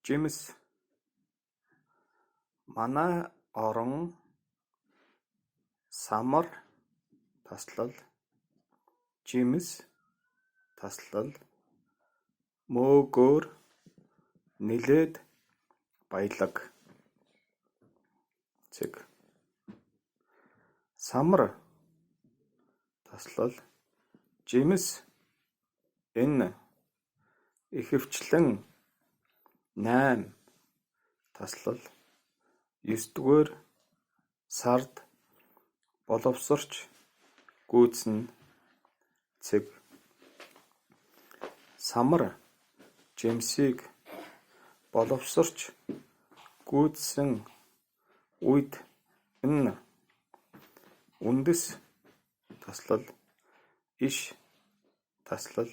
Жимс манай орон самар таслал жимс таслал мөөгөөр нилээд баялаг цэг самар таслал жимс энэ ихэвчлэн 8 таслал 9-р сард боловсрч гүйцэнэ цэг самар жимсийг боловсрч гүйцсэн үед энэ үндэс таслал иш таслал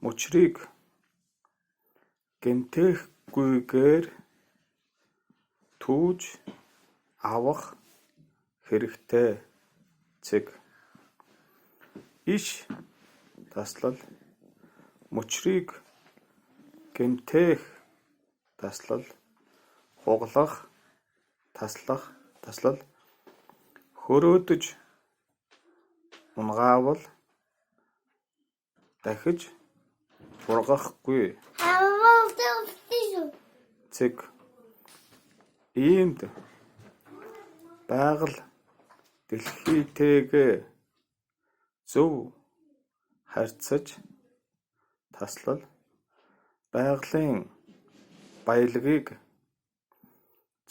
мөчрийг гэмтээхгүйгээр түүж авах хэрэгтэй цэг иш таслал мөчрийг гэмтээх таслал хугалах таслал хөрөөдөж унгаавал дахиж ургахгүй цэг иймд байгаль дэлхийтэйгээ зөв харьцаж таслал байгалийн баялагийг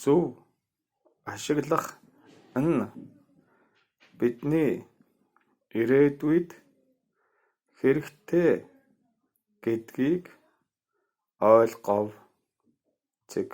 зөв ашиглах нь бидний ирээдүйд хэрэгтэй гэдгийг ойлгов цэг